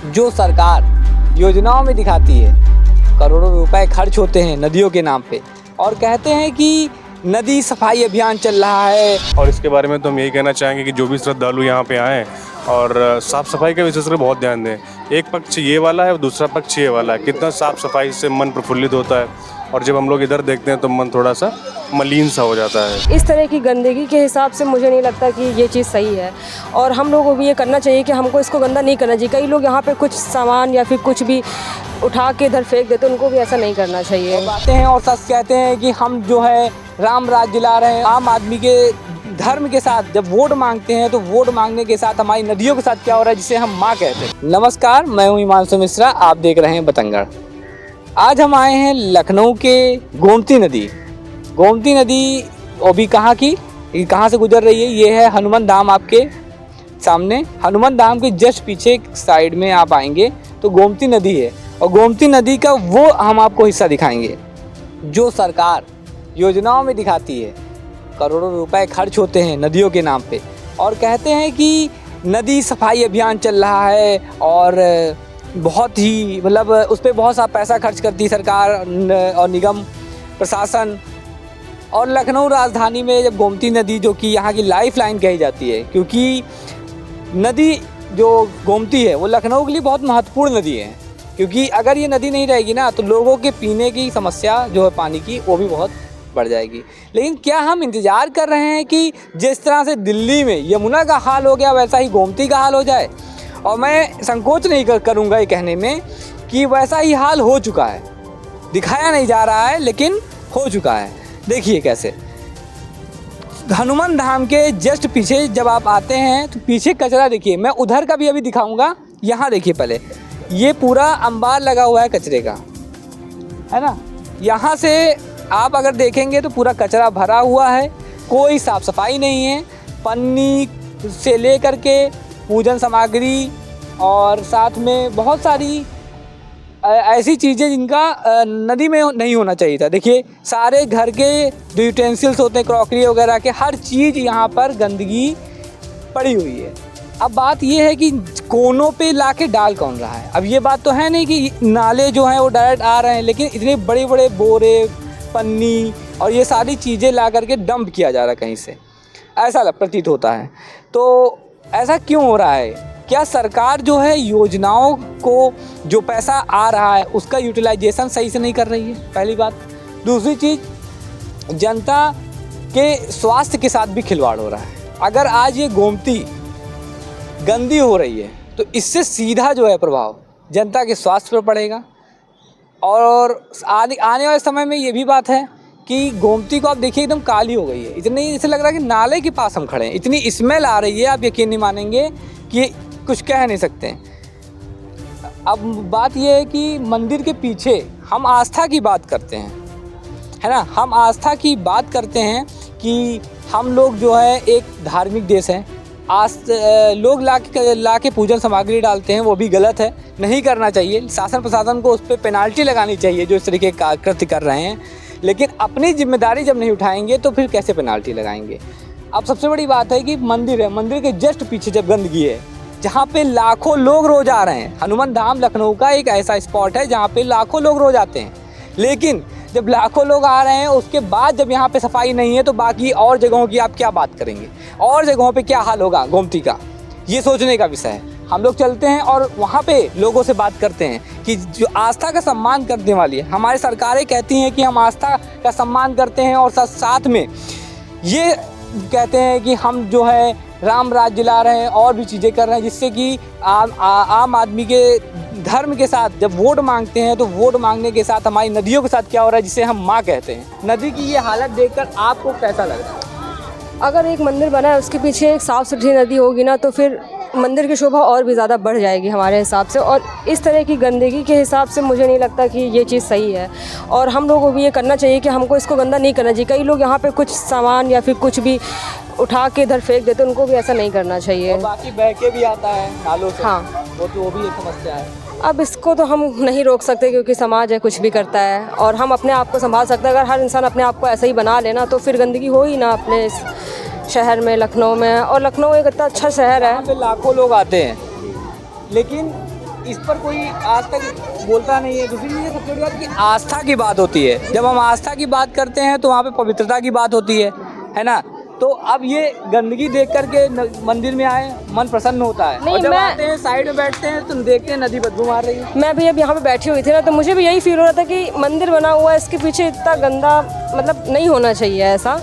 जो सरकार योजनाओं में दिखाती है, करोड़ों रुपए खर्च होते हैं नदियों के नाम पे और कहते हैं कि नदी सफाई अभियान चल रहा है। और इसके बारे में तो हम यही कहना चाहेंगे कि जो भी श्रद्धालु यहाँ पे आएँ और साफ़ सफाई का विशेष कर बहुत ध्यान दें। एक पक्ष ये वाला है और दूसरा पक्ष ये वाला है। कितना साफ़ सफाई से मन प्रफुल्लित होता है और जब हम लोग इधर देखते हैं तो मन थोड़ा सा मलिन सा हो जाता है। इस तरह की गंदगी के हिसाब से मुझे नहीं लगता कि ये चीज़ सही है और हम लोगों को भी ये करना चाहिए कि हमको इसको गंदा नहीं करना चाहिए। कई लोग यहाँ पे कुछ सामान या फिर कुछ भी उठा के इधर फेंक देते, उनको भी ऐसा नहीं करना चाहिए। बातें हैं और सच कहते हैं कि हम जो है राम राज्य दिला रहे हैं। आम आदमी के धर्म के साथ जब वोट मांगते हैं तो वोट मांगने के साथ हमारी नदियों के साथ क्या हो रहा है, जिसे हम माँ कहते हैं। नमस्कार, मैं हूँ हिमांशु मिश्रा, आप देख रहे हैं बतंगड़। आज हम आए हैं लखनऊ के गोमती नदी। गोमती नदी अभी कहाँ की, कहाँ से गुजर रही है? ये है हनुमान धाम आपके सामने। हनुमान धाम के जस्ट पीछे साइड में आप आएंगे तो गोमती नदी है और गोमती नदी का वो हम आपको हिस्सा दिखाएंगे जो सरकार योजनाओं में दिखाती है। करोड़ों रुपए खर्च होते हैं नदियों के नाम पे और कहते हैं कि नदी सफाई अभियान चल रहा है और बहुत ही मतलब उस पर बहुत सा पैसा खर्च करती है सरकार और निगम प्रशासन। और लखनऊ राजधानी में जब गोमती नदी, जो कि यहाँ की लाइफ लाइन कही जाती है, क्योंकि नदी जो गोमती है वो लखनऊ के लिए बहुत महत्वपूर्ण नदी है, क्योंकि अगर ये नदी नहीं रहेगी ना तो लोगों के पीने की समस्या जो है पानी की वो भी बहुत बढ़ जाएगी। लेकिन क्या हम इंतज़ार कर रहे हैं कि जिस तरह से दिल्ली में यमुना का हाल हो गया वैसा ही गोमती का हाल हो जाए? और मैं संकोच नहीं करूँगा ये कहने में कि वैसा ही हाल हो चुका है। दिखाया नहीं जा रहा है लेकिन हो चुका है। देखिए कैसे हनुमान धाम के जस्ट पीछे जब आप आते हैं तो पीछे कचरा देखिए। मैं उधर का भी अभी दिखाऊंगा। यहाँ देखिए पहले, ये पूरा अंबार लगा हुआ है कचरे का, है ना। यहाँ से आप अगर देखेंगे तो पूरा कचरा भरा हुआ है, कोई साफ सफाई नहीं है। पन्नी से लेकर के पूजन सामग्री और साथ में बहुत सारी ऐसी चीज़ें जिनका नदी में नहीं होना चाहिए था। देखिए सारे घर के जो यूटेंसिल्स होते हैं, क्रॉकरी वगैरह के, हर चीज़ यहाँ पर गंदगी पड़ी हुई है। अब बात ये है कि कोनों पे लाके डाल कौन रहा है? अब ये बात तो है नहीं कि नाले जो हैं वो डायरेक्ट आ रहे हैं, लेकिन इतने बड़े बड़े बोरे, पन्नी और ये सारी चीज़ें ला करके डंप किया जा रहा है कहीं से, ऐसा प्रतीत होता है। तो ऐसा क्यों हो रहा है? क्या सरकार जो है योजनाओं को जो पैसा आ रहा है उसका यूटिलाइजेशन सही से नहीं कर रही है? पहली बात। दूसरी चीज़, जनता के स्वास्थ्य के साथ भी खिलवाड़ हो रहा है। अगर आज ये गोमती गंदी हो रही है तो इससे सीधा जो है प्रभाव जनता के स्वास्थ्य पर पड़ेगा। और आने वाले समय में ये भी बात है कि गोमती को आप देखिए एकदम काली हो गई है। इतनी ऐसे लग रहा है कि नाले के पास हम खड़े हैं, इतनी स्मेल आ रही है, आप यकीन नहीं मानेंगे कि कुछ कह नहीं सकते। अब बात यह है कि मंदिर के पीछे हम आस्था की बात करते हैं, है ना। हम आस्था की बात करते हैं कि हम लोग जो है एक धार्मिक देश हैं। लोग ला के पूजन सामग्री डालते हैं, वो भी गलत है, नहीं करना चाहिए। शासन प्रशासन को उस पर पेनाल्टी लगानी चाहिए जो इस तरीके के कृत्य कर रहे हैं। लेकिन अपनी जिम्मेदारी जब नहीं उठाएंगे तो फिर कैसे पेनाल्टी लगाएंगे? अब सबसे बड़ी बात है कि मंदिर है, मंदिर के जस्ट पीछे जब गंदगी है, जहाँ पे लाखों लोग रोज आ रहे हैं। हनुमान धाम लखनऊ का एक ऐसा स्पॉट है जहाँ पे लाखों लोग रोज आते हैं, लेकिन जब लाखों लोग आ रहे हैं उसके बाद जब यहाँ पे सफाई नहीं है तो बाकी और जगहों की आप क्या बात करेंगे? और जगहों पे क्या हाल होगा गोमती का? ये सोचने का विषय है। हम लोग चलते हैं और वहाँ पे लोगों से बात करते हैं कि जो आस्था का सम्मान करने वाली है, हमारी सरकारें कहती हैं कि हम आस्था का सम्मान करते हैं और साथ में ये कहते हैं कि हम जो है राम राज्य दिला रहे हैं और भी चीज़ें कर रहे हैं, जिससे कि आम आदमी के धर्म के साथ जब वोट मांगते हैं तो वोट मांगने के साथ हमारी नदियों के साथ क्या हो रहा है, जिसे हम माँ कहते हैं। नदी की ये हालत देखकर आपको कैसा लग रहा है? अगर एक मंदिर बना है उसके पीछे एक साफ़ सुथरी नदी होगी ना तो फिर मंदिर की शोभा और भी ज़्यादा बढ़ जाएगी हमारे हिसाब से। और इस तरह की गंदगी के हिसाब से मुझे नहीं लगता कि ये चीज़ सही है और हम लोगों को भी ये करना चाहिए कि हमको इसको गंदा नहीं करना चाहिए। कई लोग यहाँ पे कुछ सामान या फिर कुछ भी उठा के इधर फेंक देते, उनको भी ऐसा नहीं करना चाहिए। और बाकी बह के भी आता है नालों से, हाँ, वो भी एक समस्या है। अब इसको तो हम नहीं रोक सकते क्योंकि समाज है, कुछ भी करता है और हम अपने आप को संभाल सकते हैं। अगर हर इंसान अपने आप को ऐसा ही बना लेना तो फिर गंदगी हो ही ना अपने इस शहर में, लखनऊ में। और लखनऊ एक इतना अच्छा शहर है, यहाँ पे लाखों लोग आते हैं, लेकिन इस पर कोई आज तक बोलता नहीं है। दूसरी चीज़ सबसे बड़ी बात कि आस्था की बात होती है। जब हम आस्था की बात करते हैं तो वहाँ पे पवित्रता की बात होती है ना। तो अब ये गंदगी देख करके मंदिर में आए, मन प्रसन्न होता है। नहीं, और जब मैं आते हैं साइड में बैठते हैं तो देखते हैं नदी बदबू मार रही है। मैं भी अब यहाँ पे बैठी हुई थी ना, तो मुझे भी यही फील हो रहा था कि मंदिर बना हुआ है, इसके पीछे इतना गंदा मतलब नहीं होना चाहिए। ऐसा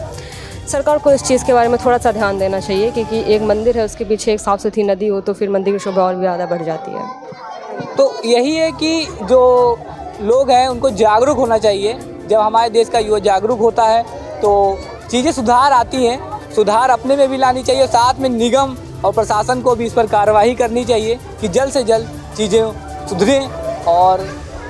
सरकार को इस चीज़ के बारे में थोड़ा सा ध्यान देना चाहिए, क्योंकि एक मंदिर है, उसके पीछे एक साफ सुथरी नदी हो तो फिर मंदिर की शोभा और भी ज़्यादा बढ़ जाती है। तो यही है कि जो लोग हैं उनको जागरूक होना चाहिए। जब हमारे देश का युवा जागरूक होता है तो चीज़ें सुधार आती हैं। सुधार अपने में भी लानी चाहिए, साथ में निगम और प्रशासन को भी इस पर कार्रवाई करनी चाहिए कि जल्द से जल्द चीज़ें सुधरें। और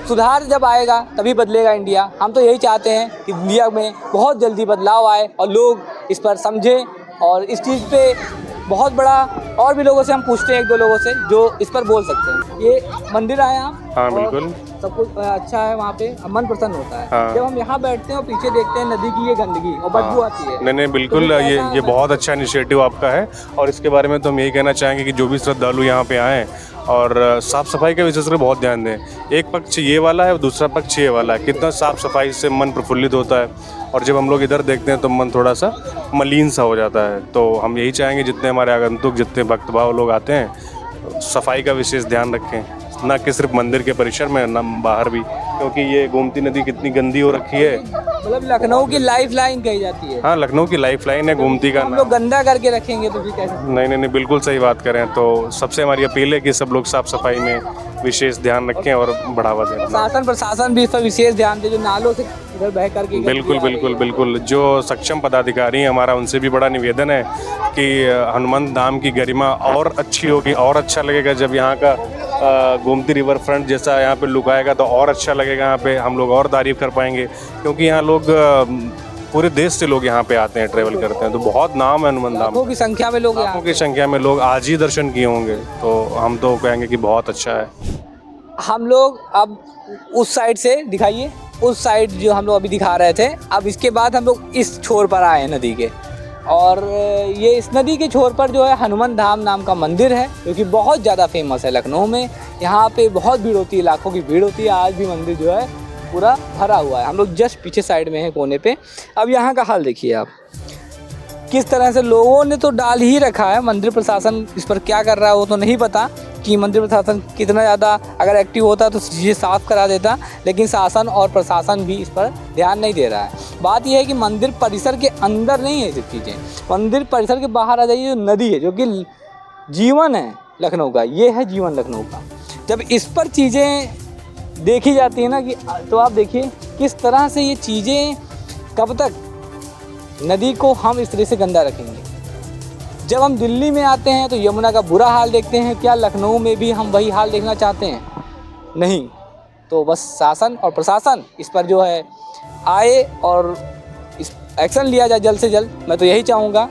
सुधार जब आएगा तभी बदलेगा इंडिया। हम तो यही चाहते हैं कि इंडिया में बहुत जल्दी बदलाव आए और लोग इस पर समझें। और इस चीज़ पे बहुत बड़ा और भी लोगों से हम पूछते हैं, 1-2 लोगों से जो इस पर बोल सकते हैं। ये मंदिर आए आप? हाँ बिल्कुल, सब कुछ अच्छा है वहाँ पे, मन प्रसन्न होता है। हाँ। जब हम यहाँ बैठते हैं और पीछे देखते हैं नदी की ये गंदगी और बदबू आती है। नहीं बिल्कुल, तो ये बहुत अच्छा इनिशिएटिव आपका है। और इसके बारे में तो हम यही कहना चाहेंगे कि जो भी श्रद्धालु यहाँ पे आएँ और साफ़ सफाई का विशेष कर बहुत ध्यान दें। एक पक्ष ये वाला है और दूसरा पक्ष ये वाला है। कितना साफ़ सफाई से मन प्रफुल्लित होता है, और जब हम लोग इधर देखते हैं तो मन थोड़ा सा मलिन सा हो जाता है। तो हम यही चाहेंगे जितने हमारे आगंतुक, जितने भक्त भाव लोग आते हैं, सफाई का विशेष ध्यान रखें, ना कि सिर्फ मंदिर के परिसर में, ना बाहर भी, क्योंकि ये गोमती नदी कितनी गंदी हो रखी है। मतलब लखनऊ की लाइफ लाइन कही जाती है। हाँ, लखनऊ की लाइफ लाइन है गोमती का। हम लोग गंदा करके रखेंगे तो फिर कैसे? नहीं, बिल्कुल सही बात करें। तो सबसे हमारी अपील है कि सब लोग साफ सफाई में विशेष ध्यान रखें और बढ़ावा दें। प्रशासन भी इस पर विशेष ध्यान दे, जो नालों से इधर बह करके बिल्कुल। जो सक्षम पदाधिकारी हैं हमारा, उनसे भी बड़ा निवेदन है कि हनुमंत धाम की गरिमा और अच्छी होगी। और अच्छा लगेगा जब यहाँ का गोमती रिवर फ्रंट जैसा यहाँ पे लुक आएगा, तो और अच्छा लगेगा। यहाँ पे हम लोग और तारीफ कर पाएंगे, क्योंकि यहाँ लोग पूरे देश से लोग यहाँ पे आते हैं, ट्रेवल करते हैं। तो बहुत नाम है हनुमान धाम, लाखों की संख्या में लोग लाखों की संख्या में लोग आज ही दर्शन किए होंगे। तो हम तो कहेंगे कि बहुत अच्छा है। हम लोग अब उस साइड से दिखाइए, उस साइड जो हम लोग अभी दिखा रहे थे, अब इसके बाद हम लोग इस छोर पर आए हैं नदी के। और ये इस नदी के छोर पर जो है हनुमान धाम नाम का मंदिर है, जो कि बहुत ज़्यादा फेमस है लखनऊ में। यहाँ पे बहुत भीड़ होती है, लाखों की भीड़ होती है। आज भी मंदिर जो है पूरा भरा हुआ है। हम लोग जस्ट पीछे साइड में हैं, कोने पे। अब यहाँ का हाल देखिए आप, किस तरह से लोगों ने तो डाल ही रखा है। मंदिर प्रशासन इस पर क्या कर रहा है वो तो नहीं पता, कि मंदिर प्रशासन कितना ज़्यादा अगर एक्टिव होता तो चीज़ें साफ़ करा देता, लेकिन शासन और प्रशासन भी इस पर ध्यान नहीं दे रहा है। बात यह है कि मंदिर परिसर के अंदर नहीं है ये सब चीज़ें, मंदिर परिसर के बाहर आ जाइए, जो नदी है, जो कि जीवन है लखनऊ का, ये है जीवन लखनऊ का। जब इस पर चीज़ें देखी जाती है ना कि, तो आप देखिए किस तरह से ये चीज़ें, कब तक नदी को हम इस तरह से गंदा रखेंगे। जब हम दिल्ली में आते हैं तो यमुना का बुरा हाल देखते हैं, क्या लखनऊ में भी हम वही हाल देखना चाहते हैं? नहीं। तो बस शासन और प्रशासन इस पर जो है आए और इस एक्शन लिया जाए जल्द से जल्द। मैं तो यही चाहूँगा